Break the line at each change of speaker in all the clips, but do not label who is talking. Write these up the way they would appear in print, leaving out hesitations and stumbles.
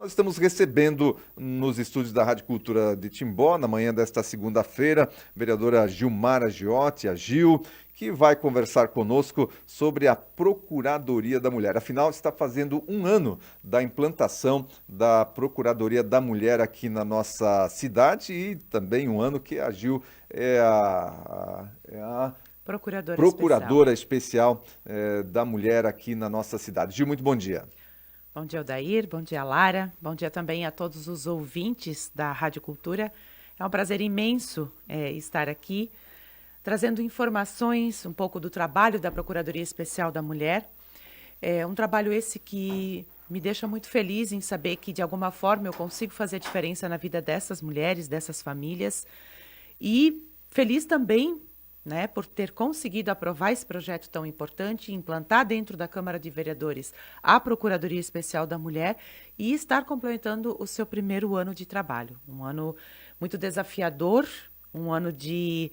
Nós estamos recebendo nos estúdios da Rádio Cultura de Timbó, na manhã desta segunda-feira, a vereadora Gilmara Giotti, a Gil, que vai conversar conosco sobre a Procuradoria da Mulher. Afinal, está fazendo um ano da implantação da Procuradoria da Mulher aqui na nossa cidade e também um ano que a Gil é a
Procuradora especial.
Procuradora Especial da Mulher aqui na nossa cidade. Gil, muito bom dia.
Bom dia, Odair. Bom dia, Lara. Bom dia também a todos os ouvintes da Rádio Cultura. É um prazer imenso estar aqui, trazendo informações, um pouco do trabalho da Procuradoria Especial da Mulher. É um trabalho esse que me deixa muito feliz em saber que, de alguma forma, eu consigo fazer diferença na vida dessas mulheres, dessas famílias. E feliz também, né, por ter conseguido aprovar esse projeto tão importante, implantar dentro da Câmara de Vereadores a Procuradoria Especial da Mulher e estar completando o seu primeiro ano de trabalho. Um ano muito desafiador, um ano de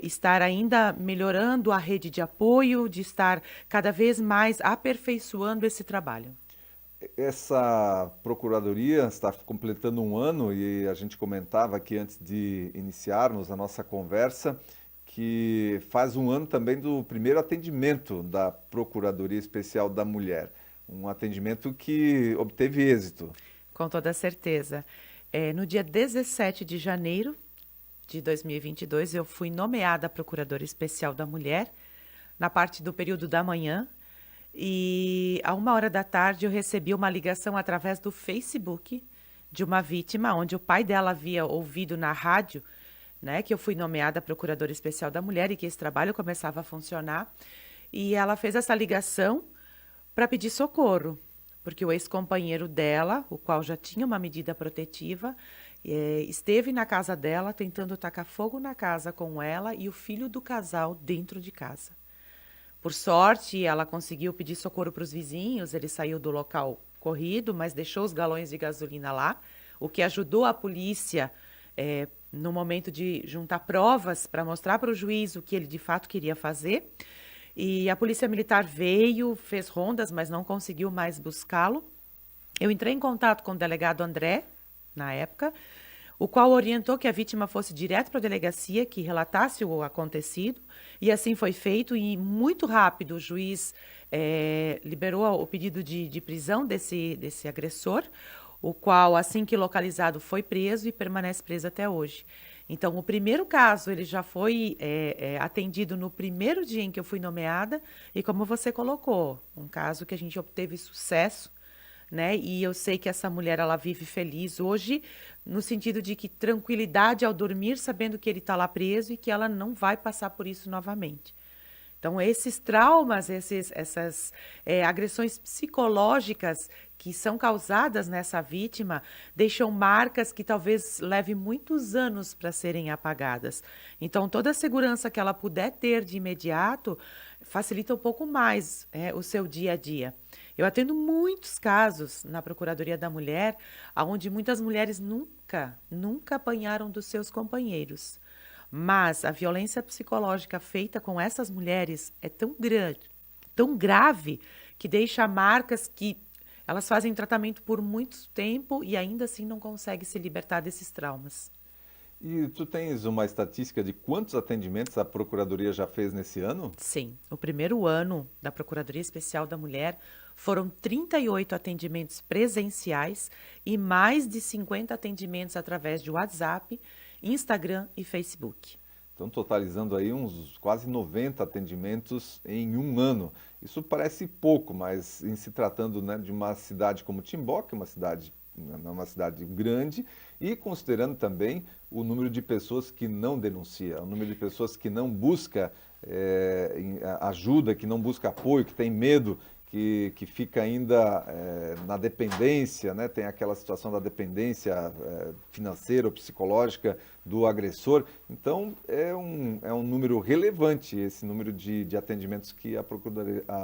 estar ainda melhorando a rede de apoio, de estar cada vez mais aperfeiçoando esse trabalho.
Essa procuradoria está completando um ano e a gente comentava aqui antes de iniciarmos a nossa conversa que faz um ano também do primeiro atendimento da Procuradoria Especial da Mulher. Um atendimento que obteve êxito.
Com toda certeza. No dia 17 de janeiro de 2022, eu fui nomeada Procuradora Especial da Mulher, na parte do período da manhã, e a 1 hora da tarde eu recebi uma ligação através do Facebook de uma vítima, onde o pai dela havia ouvido na rádio, né, que eu fui nomeada Procuradora Especial da Mulher e que esse trabalho começava a funcionar. E ela fez essa ligação para pedir socorro, porque o ex-companheiro dela, o qual já tinha uma medida protetiva, esteve na casa dela tentando tacar fogo na casa com ela e o filho do casal dentro de casa. Por sorte, ela conseguiu pedir socorro para os vizinhos, ele saiu do local corrido, mas deixou os galões de gasolina lá, o que ajudou a polícia no momento de juntar provas para mostrar para o juiz o que ele de fato queria fazer. E a polícia militar veio, fez rondas, mas não conseguiu mais buscá-lo. Eu entrei em contato com o delegado André, na época, o qual orientou que a vítima fosse direto para a delegacia, que relatasse o acontecido, e assim foi feito, e muito rápido o juiz liberou o pedido de prisão desse agressor, o qual, assim que localizado, foi preso e permanece preso até hoje. Então, o primeiro caso, ele já foi atendido no primeiro dia em que eu fui nomeada, e como você colocou, um caso que a gente obteve sucesso, né? E eu sei que essa mulher, ela vive feliz hoje, no sentido de que tranquilidade ao dormir, sabendo que ele está lá preso e que ela não vai passar por isso novamente. Então, esses traumas, essas agressões psicológicas que são causadas nessa vítima, deixam marcas que talvez leve muitos anos para serem apagadas. Então, toda a segurança que ela puder ter de imediato facilita um pouco mais o seu dia a dia. Eu atendo muitos casos na Procuradoria da Mulher, onde muitas mulheres nunca apanharam dos seus companheiros. Mas a violência psicológica feita com essas mulheres é tão grande, tão grave, que deixa marcas que elas fazem tratamento por muito tempo e ainda assim não conseguem se libertar desses traumas.
E tu tens uma estatística de quantos atendimentos a Procuradoria já fez nesse ano?
Sim, o primeiro ano da Procuradoria Especial da Mulher foram 38 atendimentos presenciais e mais de 50 atendimentos através de WhatsApp, Instagram e Facebook.
Então, totalizando aí uns quase 90 atendimentos em um ano. Isso parece pouco, mas em se tratando, né, de uma cidade como Timbó, que é uma cidade, não é uma cidade grande, e considerando também o número de pessoas que não denuncia, o número de pessoas que não busca ajuda, que não busca apoio, que tem medo, que fica ainda na dependência, né? Tem aquela situação da dependência financeira ou psicológica do agressor. Então, é um número relevante esse número de atendimentos que a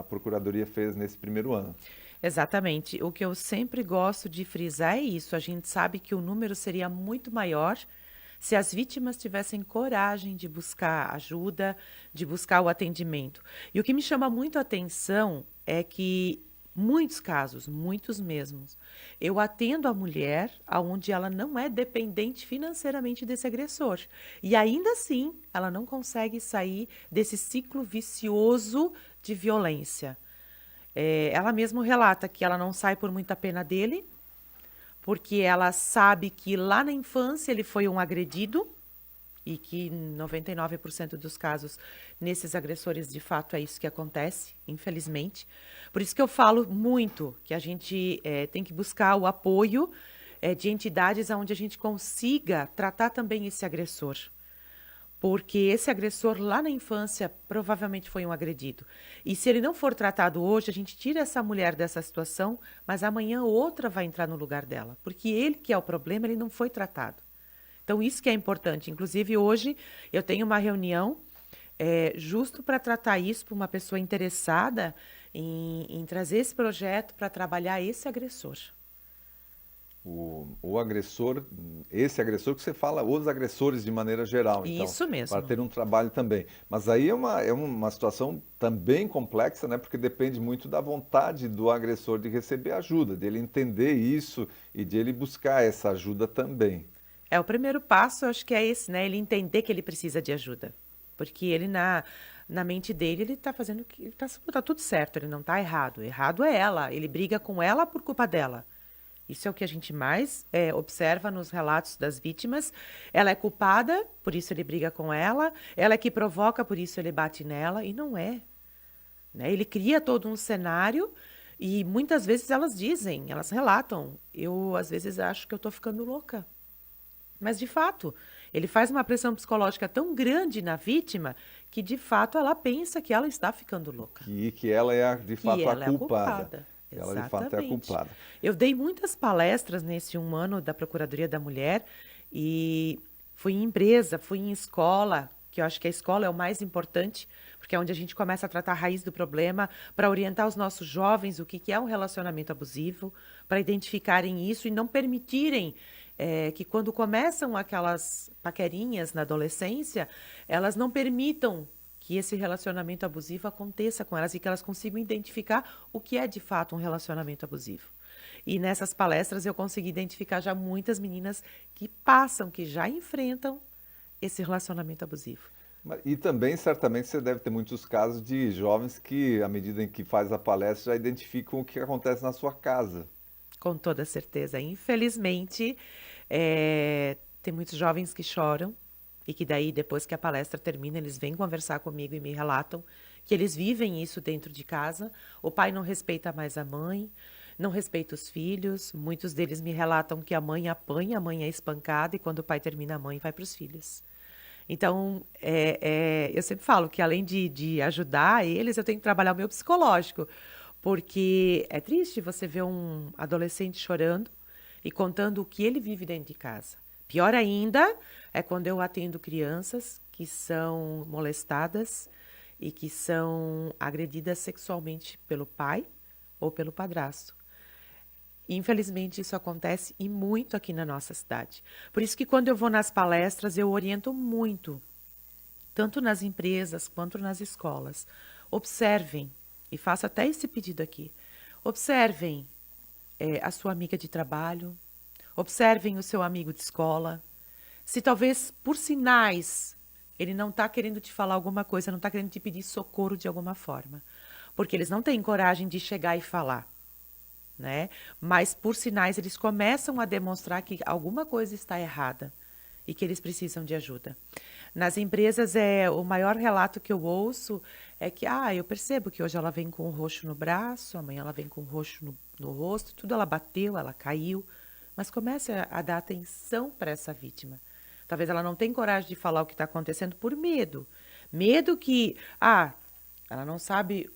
Procuradoria fez nesse primeiro ano.
Exatamente. O que eu sempre gosto de frisar é isso. A gente sabe que o número seria muito maior se as vítimas tivessem coragem de buscar ajuda, de buscar o atendimento. E o que me chama muito a atenção é que Muitos casos, muitos mesmos. Eu atendo a mulher aonde ela não é dependente financeiramente desse agressor. E ainda assim, ela não consegue sair desse ciclo vicioso de violência. Ela mesma relata que ela não sai por muita pena dele, porque ela sabe que lá na infância ele foi um agredido e que 99% dos casos nesses agressores de fato é isso que acontece, infelizmente. Por isso que eu falo muito que a gente tem que buscar o apoio de entidades onde a gente consiga tratar também esse agressor. Porque esse agressor lá na infância provavelmente foi um agredido. E se ele não for tratado hoje, a gente tira essa mulher dessa situação, mas amanhã outra vai entrar no lugar dela. Porque ele que é o problema, ele não foi tratado. Então, isso que é importante. Inclusive, hoje eu tenho uma reunião justo para tratar isso para uma pessoa interessada em trazer esse projeto para trabalhar esse agressor.
O agressor, esse agressor que você fala, os agressores de maneira geral, então,
Isso
para
mesmo.
ter um trabalho também. Mas aí é uma situação também complexa, né? Porque depende muito da vontade do agressor de receber ajuda, dele entender isso e de ele buscar essa ajuda também.
O primeiro passo, eu acho que é esse, né? Ele entender que ele precisa de ajuda. Porque ele, na mente dele, ele tá fazendo que. Tá tudo certo, ele não tá errado. Errado é ela. Ele briga com ela por culpa dela. Isso é o que a gente mais observa nos relatos das vítimas. Ela é culpada, por isso ele briga com ela. Ela é que provoca, por isso ele bate nela. E não é. Né? Ele cria todo um cenário e muitas vezes elas dizem, elas relatam. Eu, às vezes, acho que eu tô ficando louca. Mas, de fato, ele faz uma pressão psicológica tão grande na vítima que, de fato, ela pensa que ela está ficando louca.
Que ela é, de
Que
fato, a
ela é a
culpada.
culpada.
Ela, de fato, é a
Exatamente.
culpada.
Eu dei muitas palestras nesse um ano da Procuradoria da Mulher e fui em empresa, fui em escola, que eu acho que a escola é o mais importante, porque é onde a gente começa a tratar a raiz do problema, para orientar os nossos jovens o que que é um relacionamento abusivo, para identificarem isso e não permitirem que quando começam aquelas paquerinhas na adolescência, elas não permitam que esse relacionamento abusivo aconteça com elas e que elas consigam identificar o que é de fato um relacionamento abusivo. E nessas palestras eu consegui identificar já muitas meninas que passam, que já enfrentam esse relacionamento abusivo.
E também, certamente, você deve ter muitos casos de jovens que, à medida em que faz a palestra, já identificam o que acontece na sua casa.
Com toda certeza. Infelizmente, tem muitos jovens que choram e que daí, depois que a palestra termina, eles vêm conversar comigo e me relatam que eles vivem isso dentro de casa. O pai não respeita mais a mãe, não respeita os filhos. Muitos deles me relatam que a mãe apanha, a mãe é espancada e quando o pai termina, a mãe vai para os filhos. Então, eu sempre falo que além de ajudar eles, eu tenho que trabalhar o meu psicológico, porque é triste você ver um adolescente chorando e contando o que ele vive dentro de casa. Pior ainda é quando eu atendo crianças que são molestadas e que são agredidas sexualmente pelo pai ou pelo padrasto. Infelizmente, isso acontece e muito aqui na nossa cidade. Por isso que quando eu vou nas palestras, eu oriento muito, tanto nas empresas quanto nas escolas. Observem, e faço até esse pedido aqui, observem a sua amiga de trabalho, observem o seu amigo de escola. Se talvez por sinais ele não está querendo te falar alguma coisa, não está querendo te pedir socorro de alguma forma, porque eles não têm coragem de chegar e falar. Né? Mas por sinais eles começam a demonstrar que alguma coisa está errada e que eles precisam de ajuda. Nas empresas o maior relato que eu ouço é que eu percebo que hoje ela vem com um roxo no braço, amanhã ela vem com um roxo no rosto, tudo ela bateu, ela caiu, mas comece a dar atenção para essa vítima. Talvez ela não tenha coragem de falar o que está acontecendo por medo. Medo que, ela não sabe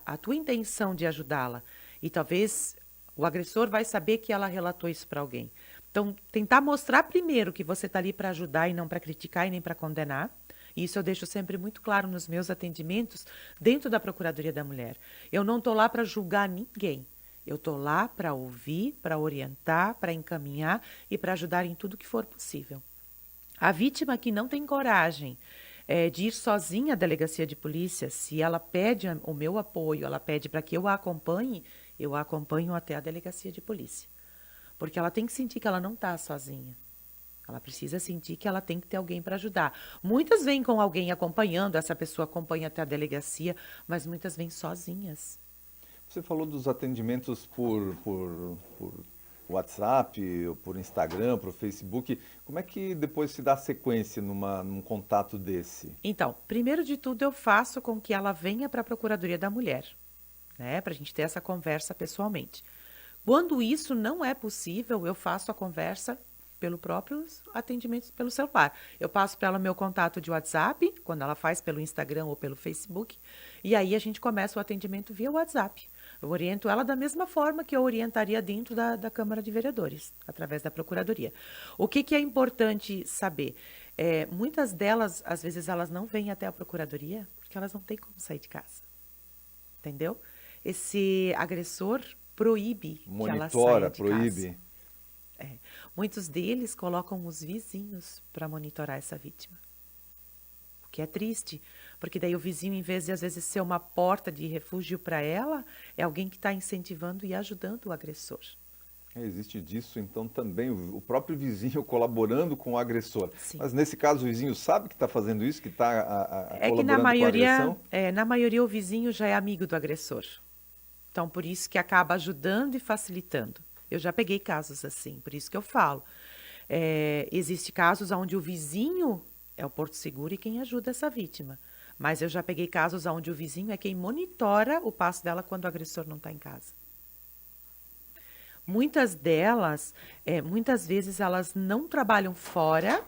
a tua intenção de ajudá-la. E talvez o agressor vai saber que ela relatou isso para alguém. Então, tentar mostrar primeiro que você está ali para ajudar e não para criticar e nem para condenar. E isso eu deixo sempre muito claro nos meus atendimentos dentro da Procuradoria da Mulher. Eu não estou lá para julgar ninguém. Eu estou lá para ouvir, para orientar, para encaminhar e para ajudar em tudo que for possível. A vítima que não tem coragem de ir sozinha à delegacia de polícia, se ela pede o meu apoio, ela pede para que eu a acompanhe, Eu a acompanho até a delegacia de polícia. Porque ela tem que sentir que ela não está sozinha. Ela precisa sentir que ela tem que ter alguém para ajudar. Muitas vêm com alguém acompanhando, essa pessoa acompanha até a delegacia, mas muitas vêm sozinhas.
Você falou dos atendimentos por WhatsApp, ou por Instagram, por Facebook. Como é que depois se dá sequência num contato desse?
Então, primeiro de tudo, eu faço com que ela venha para a Procuradoria da Mulher, né? Para a gente ter essa conversa pessoalmente. Quando isso não é possível, eu faço a conversa pelo próprio atendimento pelo celular. Eu passo para ela o meu contato de WhatsApp, quando ela faz pelo Instagram ou pelo Facebook, e aí a gente começa o atendimento via WhatsApp. Eu oriento ela da mesma forma que eu orientaria dentro da Câmara de Vereadores, através da Procuradoria. O que é importante saber? Muitas delas, às vezes, elas não vêm até a Procuradoria porque elas não têm como sair de casa. Entendeu? Esse agressor proíbe que ela saia
Monitora,
de casa.
proíbe.
Muitos deles colocam os vizinhos para monitorar essa vítima. O que é triste, porque daí o vizinho, em vez de às vezes ser uma porta de refúgio para ela, é alguém que está incentivando e ajudando o agressor.
Existe disso, então também o próprio vizinho colaborando com o agressor.
Sim.
Mas nesse caso o vizinho sabe que está fazendo isso, que está
É que
colaborando com a agressão?
na maioria o vizinho já é amigo do agressor. Então, por isso que acaba ajudando e facilitando. Eu já peguei casos assim, por isso que eu falo. Existe casos onde o vizinho é o porto seguro e quem ajuda essa vítima. Mas eu já peguei casos onde o vizinho é quem monitora o passo dela quando o agressor não está em casa. Muitas delas, muitas vezes elas não trabalham fora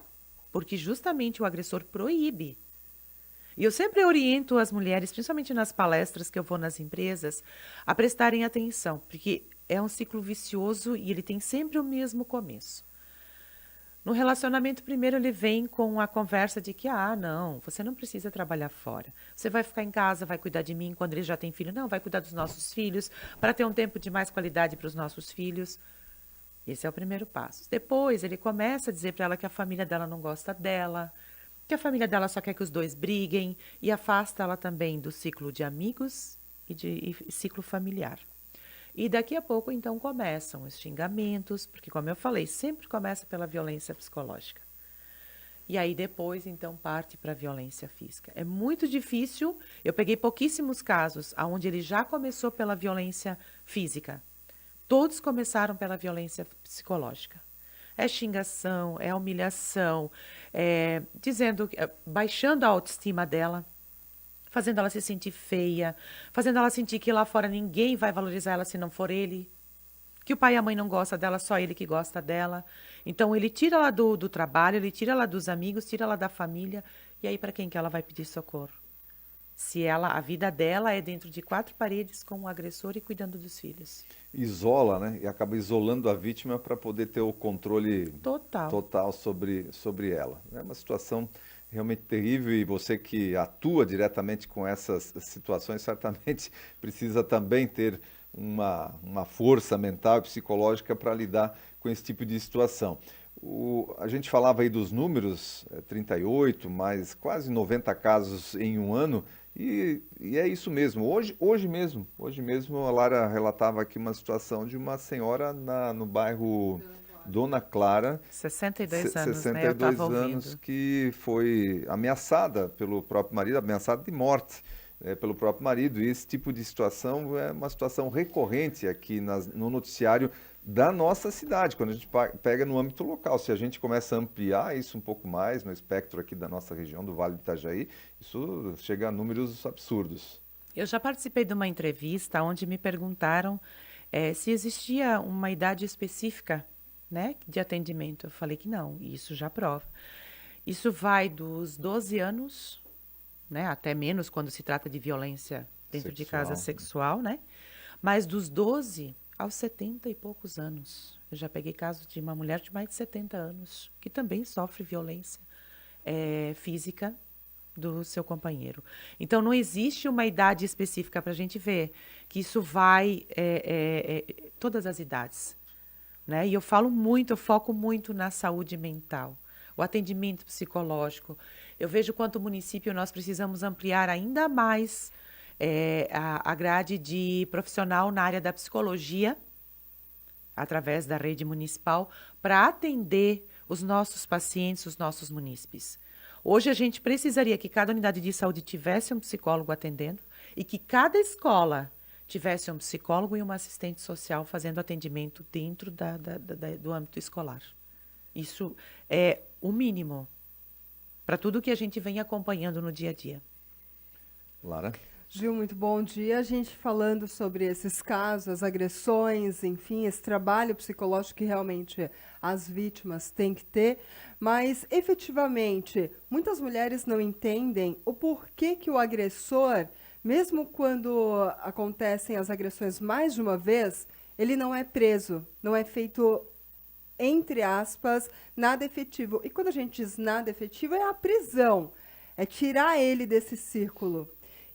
porque justamente o agressor proíbe. E eu sempre oriento as mulheres, principalmente nas palestras que eu vou nas empresas, a prestarem atenção, porque é um ciclo vicioso e ele tem sempre o mesmo começo. No relacionamento, primeiro ele vem com a conversa de que, não, você não precisa trabalhar fora. Você vai ficar em casa, vai cuidar de mim quando ele já tem filho. Não, vai cuidar dos nossos filhos, para ter um tempo de mais qualidade para os nossos filhos. Esse é o primeiro passo. Depois, ele começa a dizer para ela que a família dela não gosta dela, que a família dela só quer que os dois briguem e afasta ela também do ciclo de amigos e ciclo familiar. E daqui a pouco, então, começam os xingamentos, porque, como eu falei, sempre começa pela violência psicológica. E aí, depois, então, parte para a violência física. É muito difícil, eu peguei pouquíssimos casos onde ele já começou pela violência física. Todos começaram pela violência psicológica. É xingação, é humilhação, baixando a autoestima dela, fazendo ela se sentir feia, fazendo ela sentir que lá fora ninguém vai valorizar ela se não for ele, que o pai e a mãe não gostam dela, só ele que gosta dela. Então, ele tira ela do trabalho, ele tira ela dos amigos, tira ela da família, e aí para quem que ela vai pedir socorro? Se a vida dela é dentro de 4 paredes com o agressor e cuidando dos filhos.
Isola, né? E acaba isolando a vítima para poder ter o controle
Total.
total sobre ela. É uma situação realmente terrível e você que atua diretamente com essas situações certamente precisa também ter uma força mental e psicológica para lidar com esse tipo de situação. A gente falava aí dos números, 38, mais quase 90 casos em um ano, e é isso mesmo. Hoje mesmo a Lara relatava aqui uma situação de uma senhora no bairro Dona Clara,
62 anos, né? Eu
62
estava
anos,
ouvindo.
que foi ameaçada pelo próprio marido, ameaçada de morte pelo próprio marido. E esse tipo de situação é uma situação recorrente aqui no noticiário da nossa cidade, quando a gente pega no âmbito local. Se a gente começa a ampliar isso um pouco mais no espectro aqui da nossa região, do Vale do Itajaí, isso chega a números absurdos.
Eu já participei de uma entrevista onde me perguntaram se existia uma idade específica, né, de atendimento. Eu falei que não, e isso já prova. Isso vai dos 12 anos, né, até menos quando se trata de violência dentro de casa sexual, né? Mas dos 12 aos 70 e poucos anos. Eu já peguei caso de uma mulher de mais de 70 anos que também sofre violência física do seu companheiro. Então, não existe uma idade específica para a gente ver que isso vai todas as idades. Né? E eu foco muito na saúde mental, o atendimento psicológico. Eu vejo quanto município nós precisamos ampliar ainda mais a grade de profissional na área da psicologia, através da rede municipal, para atender os nossos pacientes, os nossos munícipes. Hoje a gente precisaria que cada unidade de saúde tivesse um psicólogo atendendo e que cada escola tivesse um psicólogo e uma assistente social fazendo atendimento dentro do âmbito escolar. Isso é o mínimo para tudo que a gente vem acompanhando no dia a dia.
Lara?
Gil, muito bom dia. A gente falando sobre esses casos, as agressões, enfim, esse trabalho psicológico que realmente as vítimas têm que ter, mas efetivamente muitas mulheres não entendem o porquê que o agressor, mesmo quando acontecem as agressões mais de uma vez, ele não é preso, não é feito, entre aspas, nada efetivo. E quando a gente diz nada efetivo, é a prisão, é tirar ele desse círculo.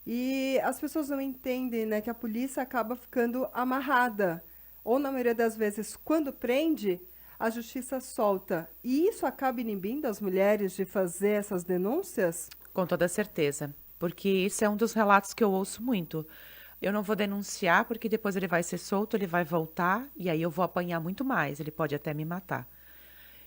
E as pessoas não entendem, né, que a polícia acaba ficando amarrada. Ou, na maioria das vezes, quando prende, a justiça solta. E isso acaba inibindo as mulheres de fazer essas denúncias?
Com toda certeza, porque isso é um dos relatos que eu ouço muito. Eu não vou denunciar porque depois ele vai ser solto, ele vai voltar e aí eu vou apanhar muito mais, ele pode até me matar.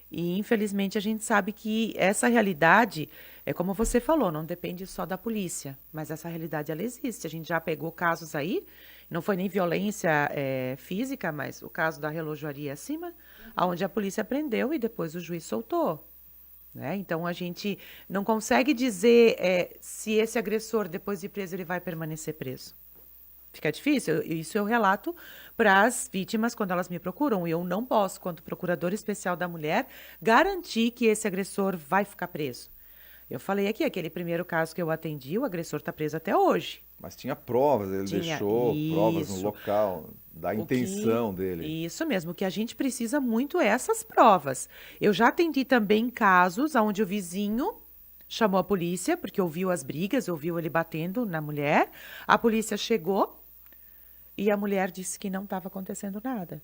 E, infelizmente, a gente sabe que essa realidade, é como você falou, não depende só da polícia, mas essa realidade, ela existe. A gente já pegou casos aí, não foi nem violência física, mas o caso da relojoaria acima, onde a polícia prendeu e depois o juiz soltou. Né? Então, a gente não consegue dizer se esse agressor, depois de preso, ele vai permanecer preso. Fica difícil. Isso eu relato para as vítimas quando elas me procuram. Eu não posso, quanto procuradora especial da mulher, garantir que esse agressor vai ficar preso. Eu falei aqui, aquele primeiro caso que eu atendi, o agressor está preso até hoje.
Mas tinha provas, ele deixou provas no local da intenção dele.
Isso mesmo, o que a gente precisa muito é essas provas. Eu já atendi também casos onde o vizinho chamou a polícia, porque ouviu as brigas, ouviu ele batendo na mulher. A polícia chegou e a mulher disse que não estava acontecendo nada.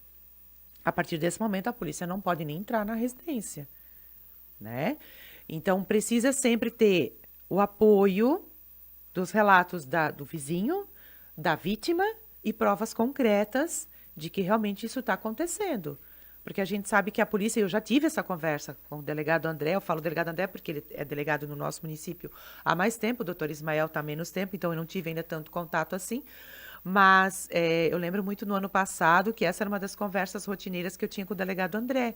A partir desse momento, a polícia não pode nem entrar na residência, né? Então, precisa sempre ter o apoio dos relatos do vizinho, da vítima e provas concretas de que realmente isso está acontecendo. Porque a gente sabe que a polícia, eu já tive essa conversa com o delegado André, eu falo delegado André porque ele é delegado no nosso município há mais tempo, o doutor Ismael está há menos tempo, então eu não tive ainda tanto contato assim. Mas eu lembro muito no ano passado que essa era uma das conversas rotineiras que eu tinha com o delegado André,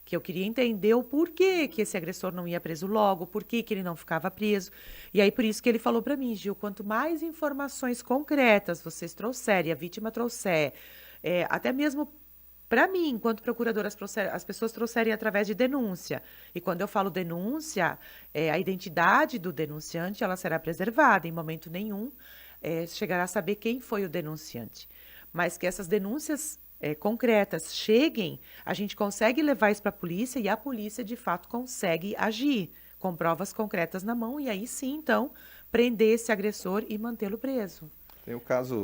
que eu queria entender o porquê que esse agressor não ia preso logo, por que ele não ficava preso. E aí, por isso que ele falou para mim, Gil, quanto mais informações concretas vocês trouxerem, a vítima trouxer, até mesmo para mim, enquanto procuradora, as pessoas trouxerem através de denúncia. E quando eu falo denúncia, a identidade do denunciante ela será preservada, em momento nenhum chegará a saber quem foi o denunciante. Mas que essas denúncias concretas cheguem, a gente consegue levar isso para a polícia e a polícia, de fato, consegue agir com provas concretas na mão e aí sim, então, prender esse agressor e mantê-lo preso.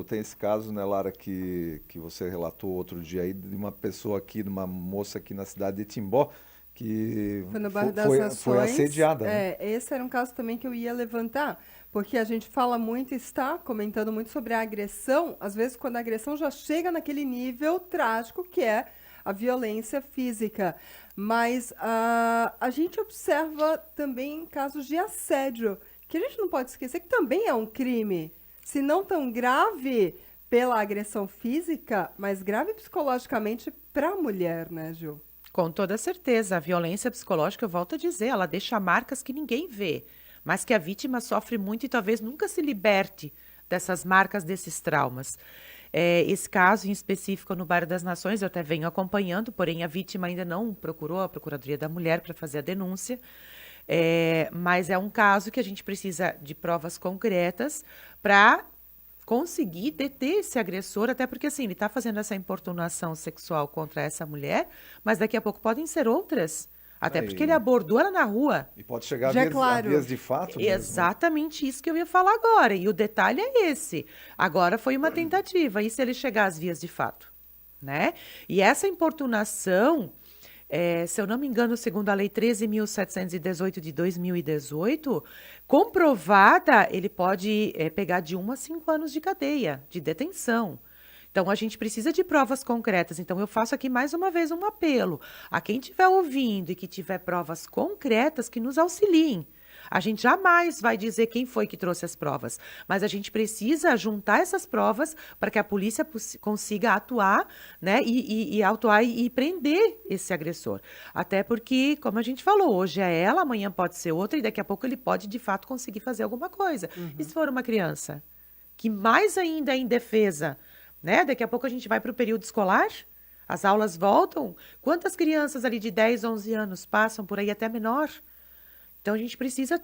Tem esse caso, né, Lara, que você relatou outro dia aí, de uma pessoa aqui, de uma moça aqui na cidade de Timbó, que
foi no bairro das Nações.
Foi assediada, né?
Esse era um caso também que eu ia levantar, porque a gente fala muito, está comentando muito sobre a agressão, às vezes quando a agressão já chega naquele nível trágico que é a violência física. Mas a gente observa também casos de assédio, que a gente não pode esquecer que também é um crime. Se não tão grave pela agressão física, mas grave psicologicamente para a mulher, né, Gil?
Com toda certeza. A violência psicológica, eu volto a dizer, ela deixa marcas que ninguém vê, mas que a vítima sofre muito e talvez nunca se liberte dessas marcas, desses traumas. Esse caso em específico no Bairro das Nações, eu até venho acompanhando, porém a vítima ainda não procurou a Procuradoria da Mulher para fazer a denúncia. Mas é um caso que a gente precisa de provas concretas para conseguir deter esse agressor, até porque assim, ele está fazendo essa importunação sexual contra essa mulher, mas daqui a pouco podem ser outras. Até porque ele abordou ela na rua.
E pode chegar a vias de fato mesmo.
Exatamente isso que eu ia falar agora. E o detalhe é esse. Agora foi uma tentativa. E se ele chegar às vias de fato? Né? E essa importunação, Se eu não me engano, segundo a Lei 13.718 de 2018, comprovada, ele pode pegar de 1 a 5 anos de cadeia, de detenção. Então, a gente precisa de provas concretas. Então, eu faço aqui mais uma vez um apelo a quem estiver ouvindo e que tiver provas concretas que nos auxiliem. A gente jamais vai dizer quem foi que trouxe as provas, mas a gente precisa juntar essas provas para que a polícia consiga atuar, né, e atuar e prender esse agressor. Até porque, como a gente falou, hoje é ela, amanhã pode ser outra e daqui a pouco ele pode de fato conseguir fazer alguma coisa. E se for uma criança que mais ainda é indefesa, né? Daqui a pouco a gente vai para o período escolar, as aulas voltam. Quantas crianças ali de 10, 11 anos passam por aí até menor? Então, a gente precisa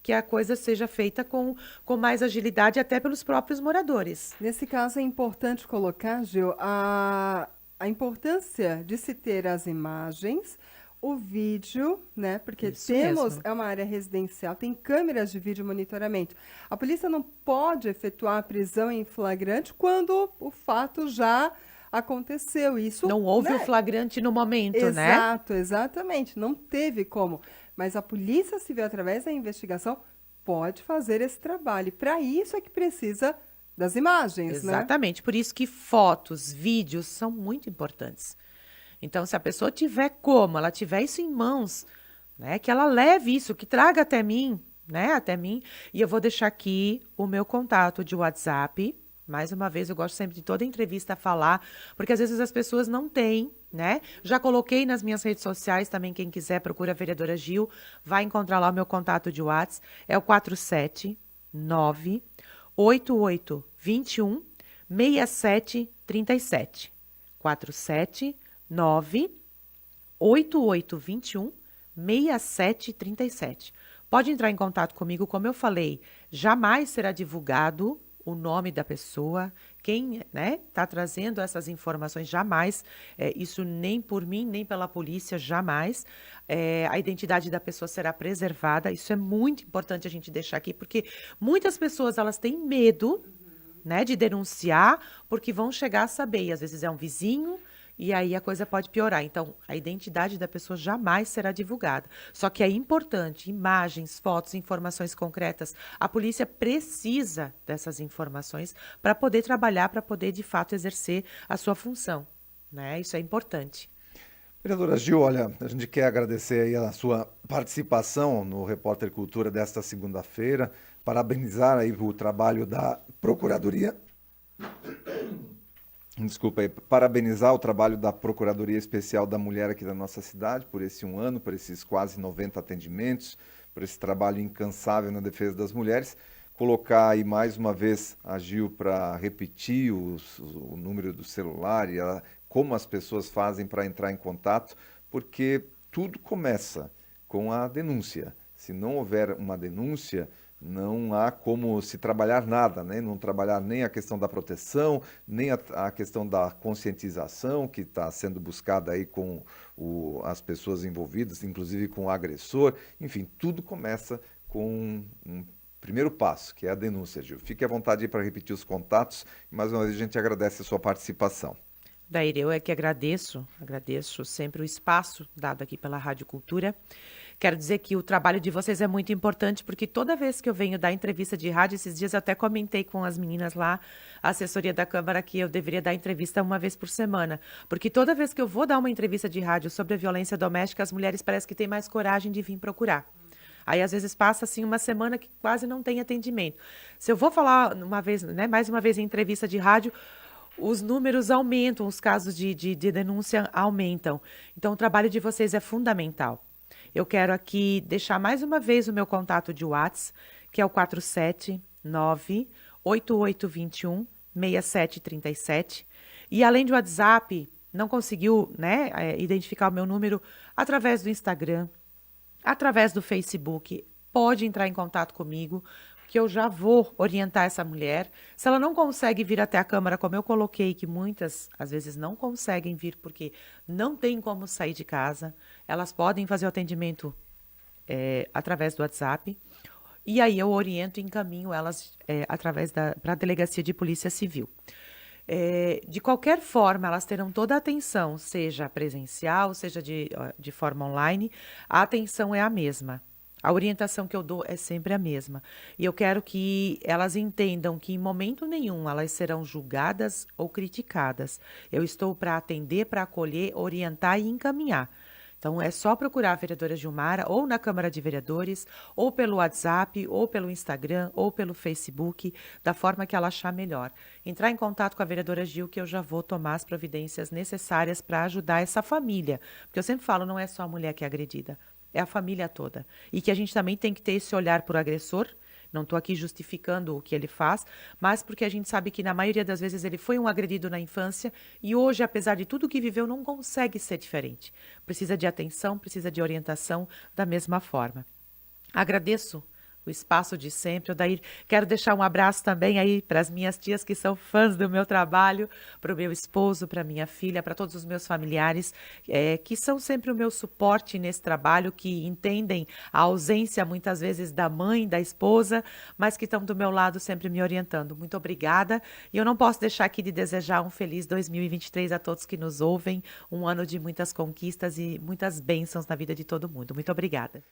que a coisa seja feita com mais agilidade, até pelos próprios moradores.
Nesse caso, é importante colocar, Gil, a importância de se ter as imagens, o vídeo, né? Porque
Isso
temos,
mesmo.
é uma área residencial, tem câmeras de vídeo monitoramento. A polícia não pode efetuar a prisão em flagrante quando o fato já aconteceu. Isso,
Não houve o
né?
flagrante no momento, né?
Exato, exatamente. Não teve como. Mas a Polícia Civil, através da investigação, pode fazer esse trabalho. E para isso é que precisa das imagens, né?
Exatamente. Por isso que fotos, vídeos são muito importantes. Então, se a pessoa tiver como, ela tiver isso em mãos, né, que ela leve isso, que traga até mim, né, até mim. E eu vou deixar aqui o meu contato de WhatsApp. Mais uma vez, eu gosto sempre de toda entrevista falar, porque às vezes as pessoas não têm, né? Já coloquei nas minhas redes sociais também, quem quiser, procura a vereadora Gil, vai encontrar lá o meu contato de WhatsApp, é o 479 8821 6737. 479 8821 6737. Pode entrar em contato comigo, como eu falei, jamais será divulgado o nome da pessoa, quem, né, está trazendo essas informações, jamais, isso nem por mim, nem pela polícia, jamais. A identidade da pessoa será preservada, isso é muito importante a gente deixar aqui, porque muitas pessoas, elas têm medo, né, de denunciar, porque vão chegar a saber, e às vezes é um vizinho, e aí a coisa pode piorar. Então, a identidade da pessoa jamais será divulgada. Só que é importante, imagens, fotos, informações concretas. A polícia precisa dessas informações para poder trabalhar, para poder, de fato, exercer a sua função, né? Isso é importante.
Vereadora Gil, olha, a gente quer agradecer aí a sua participação no Repórter Cultura desta segunda-feira, parabenizar aí o trabalho da Procuradoria. Desculpa aí, parabenizar o trabalho da Procuradoria Especial da Mulher aqui da nossa cidade por esse um ano, por esses quase 90 atendimentos, por esse trabalho incansável na defesa das mulheres. Colocar aí mais uma vez a Gil para repetir o número do celular e como as pessoas fazem para entrar em contato, porque tudo começa com a denúncia. Se não houver uma denúncia, não há como se trabalhar nada, né? Não trabalhar nem a questão da proteção, nem a questão da conscientização que está sendo buscada aí com as pessoas envolvidas, inclusive com o agressor. Enfim, tudo começa com um primeiro passo, que é a denúncia, Gil. Fique à vontade aí para repetir os contatos. Mais uma vez, a gente agradece a sua participação.
Daí eu é que agradeço sempre o espaço dado aqui pela Rádio Cultura. Quero dizer que o trabalho de vocês é muito importante, porque toda vez que eu venho dar entrevista de rádio, esses dias eu até comentei com as meninas lá, a assessoria da Câmara, que eu deveria dar entrevista uma vez por semana. Porque toda vez que eu vou dar uma entrevista de rádio sobre a violência doméstica, as mulheres parecem que têm mais coragem de vir procurar. Aí, às vezes, passa assim uma semana que quase não tem atendimento. Se eu vou falar uma vez, né, mais uma vez em entrevista de rádio, os números aumentam, os casos de denúncia aumentam. Então, o trabalho de vocês é fundamental. Eu quero aqui deixar mais uma vez o meu contato de WhatsApp, que é o 479-8821-6737. E além do WhatsApp, não conseguiu, né, identificar o meu número através do Instagram, através do Facebook, pode entrar em contato comigo, que eu já vou orientar essa mulher. Se ela não consegue vir até a Câmara, como eu coloquei, que muitas, às vezes, não conseguem vir porque não tem como sair de casa, elas podem fazer o atendimento através do WhatsApp. E aí eu oriento e encaminho elas para a Delegacia de Polícia Civil. De qualquer forma, elas terão toda a atenção, seja presencial, seja de forma online, a atenção é a mesma. A orientação que eu dou é sempre a mesma. E eu quero que elas entendam que em momento nenhum elas serão julgadas ou criticadas. Eu estou para atender, para acolher, orientar e encaminhar. Então, é só procurar a vereadora Gilmara ou na Câmara de Vereadores, ou pelo WhatsApp, ou pelo Instagram, ou pelo Facebook, da forma que ela achar melhor. Entrar em contato com a vereadora Gil, que eu já vou tomar as providências necessárias para ajudar essa família. Porque eu sempre falo, não é só a mulher que é agredida, é a família toda. E que a gente também tem que ter esse olhar por agressor. Não estou aqui justificando o que ele faz, mas porque a gente sabe que na maioria das vezes ele foi um agredido na infância e hoje, apesar de tudo que viveu, não consegue ser diferente. Precisa de atenção, precisa de orientação da mesma forma. Agradeço o espaço de sempre. Odair, quero deixar um abraço também aí para as minhas tias que são fãs do meu trabalho, para o meu esposo, para minha filha, para todos os meus familiares, que são sempre o meu suporte nesse trabalho, que entendem a ausência muitas vezes da mãe, da esposa, mas que estão do meu lado sempre me orientando. Muito obrigada. E eu não posso deixar aqui de desejar um feliz 2023 a todos que nos ouvem, um ano de muitas conquistas e muitas bênçãos na vida de todo mundo. Muito obrigada.